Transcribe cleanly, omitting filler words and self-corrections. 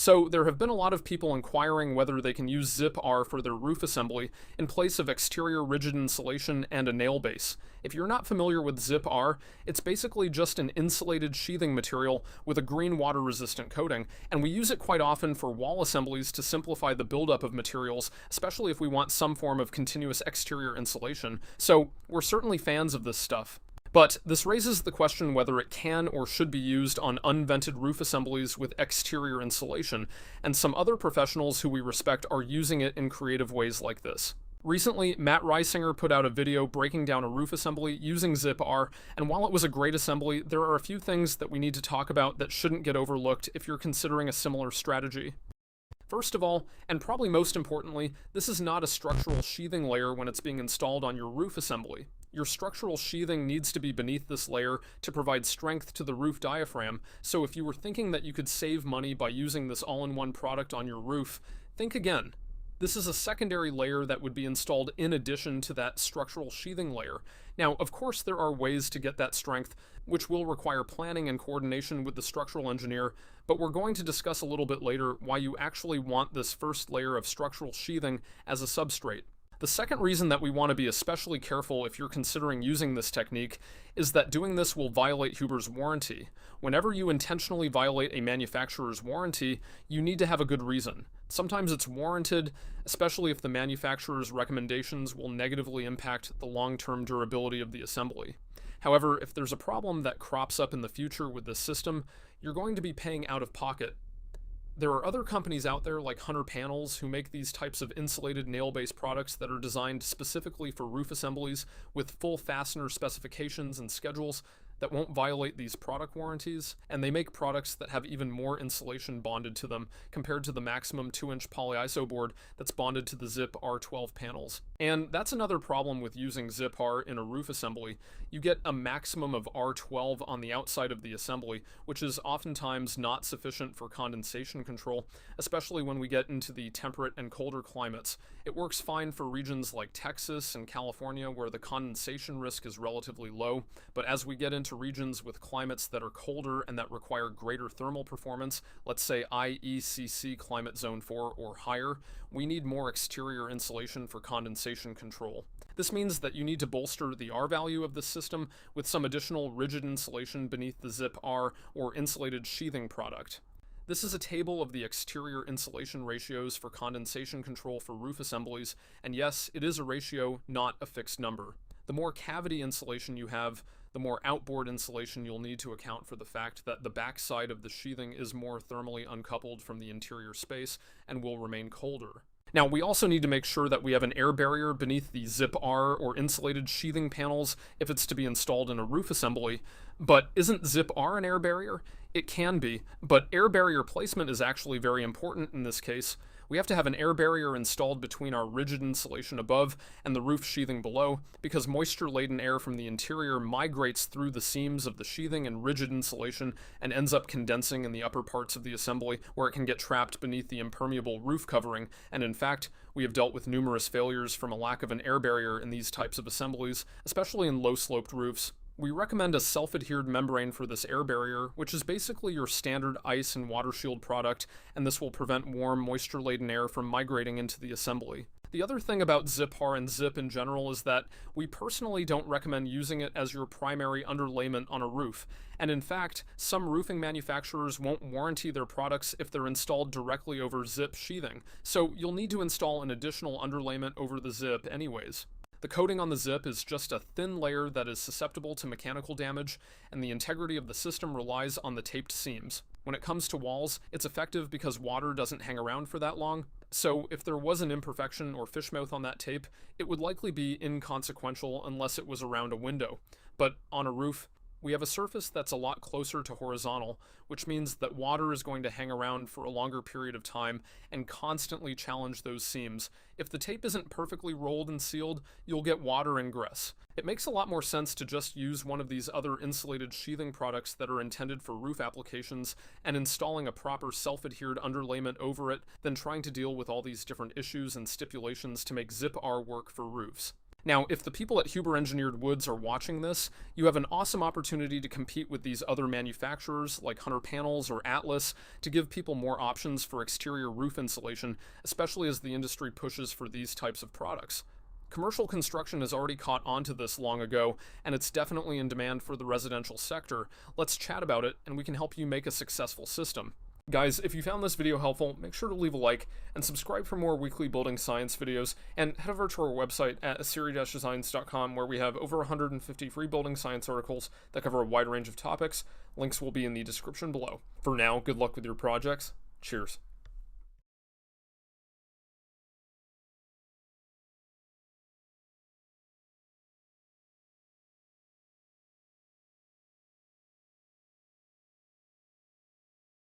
So there have been a lot of people inquiring whether they can use Zip-R for their roof assembly in place of exterior rigid insulation and a nail base. If you're not familiar with Zip-R, it's basically just an insulated sheathing material with a green water-resistant coating, and we use it quite often for wall assemblies to simplify the buildup of materials, especially if we want some form of continuous exterior insulation. So we're certainly fans of this stuff. But this raises the question whether it can or should be used on unvented roof assemblies with exterior insulation, and some other professionals who we respect are using it in creative ways like this. Recently, Matt Reisinger put out a video breaking down a roof assembly using Zip-R, and while it was a great assembly, there are a few things that we need to talk about that shouldn't get overlooked if you're considering a similar strategy. First of all, and probably most importantly, this is not a structural sheathing layer when it's being installed on your roof assembly. Your structural sheathing needs to be beneath this layer to provide strength to the roof diaphragm, so if you were thinking that you could save money by using this all-in-one product on your roof, think again. This is a secondary layer that would be installed in addition to that structural sheathing layer. Now, of course, there are ways to get that strength, which will require planning and coordination with the structural engineer, but we're going to discuss a little bit later why you actually want this first layer of structural sheathing as a substrate. The second reason that we want to be especially careful if you're considering using this technique is that doing this will violate Huber's warranty. Whenever you intentionally violate a manufacturer's warranty, you need to have a good reason. Sometimes it's warranted, especially if the manufacturer's recommendations will negatively impact the long-term durability of the assembly. However, if there's a problem that crops up in the future with this system, you're going to be paying out of pocket. There are other companies out there like Hunter Panels who make these types of insulated nail-based products that are designed specifically for roof assemblies with full fastener specifications and schedules that won't violate these product warranties, and they make products that have even more insulation bonded to them compared to the maximum 2-inch polyiso board that's bonded to the Zip R12 panels. And that's another problem with using Zip-R in a roof assembly. You get a maximum of R12 on the outside of the assembly, which is oftentimes not sufficient for condensation control, especially when we get into the temperate and colder climates. It works fine for regions like Texas and California where the condensation risk is relatively low, but as we get into regions with climates that are colder and that require greater thermal performance, let's say IECC climate zone 4 or higher, we need more exterior insulation for condensation control. This means that you need to bolster the R value of the system with some additional rigid insulation beneath the Zip-R or insulated sheathing product. This is a table of the exterior insulation ratios for condensation control for roof assemblies, and yes, it is a ratio, not a fixed number. The more cavity insulation you have, the more outboard insulation you'll need to account for the fact that the backside of the sheathing is more thermally uncoupled from the interior space and will remain colder. Now, we also need to make sure that we have an air barrier beneath the Zip-R or insulated sheathing panels if it's to be installed in a roof assembly. But isn't Zip-R an air barrier? It can be, but air barrier placement is actually very important in this case. We have to have an air barrier installed between our rigid insulation above and the roof sheathing below, because moisture-laden air from the interior migrates through the seams of the sheathing and rigid insulation and ends up condensing in the upper parts of the assembly, where it can get trapped beneath the impermeable roof covering, and in fact, we have dealt with numerous failures from a lack of an air barrier in these types of assemblies, especially in low-sloped roofs. We recommend a self-adhered membrane for this air barrier, which is basically your standard ice and water shield product, and this will prevent warm, moisture-laden air from migrating into the assembly. The other thing about Zip-R and Zip in general is that we personally don't recommend using it as your primary underlayment on a roof, and in fact, some roofing manufacturers won't warranty their products if they're installed directly over Zip sheathing, so you'll need to install an additional underlayment over the Zip anyways. The coating on the Zip is just a thin layer that is susceptible to mechanical damage, and the integrity of the system relies on the taped seams. When it comes to walls, it's effective because water doesn't hang around for that long, so if there was an imperfection or fishmouth on that tape, it would likely be inconsequential unless it was around a window. But on a roof, we have a surface that's a lot closer to horizontal, which means that water is going to hang around for a longer period of time and constantly challenge those seams. If the tape isn't perfectly rolled and sealed, you'll get water ingress. It makes a lot more sense to just use one of these other insulated sheathing products that are intended for roof applications and installing a proper self-adhered underlayment over it than trying to deal with all these different issues and stipulations to make Zip-R work for roofs. Now, if the people at Huber Engineered Woods are watching this, you have an awesome opportunity to compete with these other manufacturers like Hunter Panels or Atlas to give people more options for exterior roof insulation, especially as the industry pushes for these types of products. Commercial construction has already caught on to this long ago, and it's definitely in demand for the residential sector. Let's chat about it, and we can help you make a successful system. Guys, if you found this video helpful, make sure to leave a like and subscribe for more weekly building science videos, and head over to our website at asiri-designs.com where we have over 150 free building science articles that cover a wide range of topics. Links will be in the description below. For now, good luck with your projects. Cheers.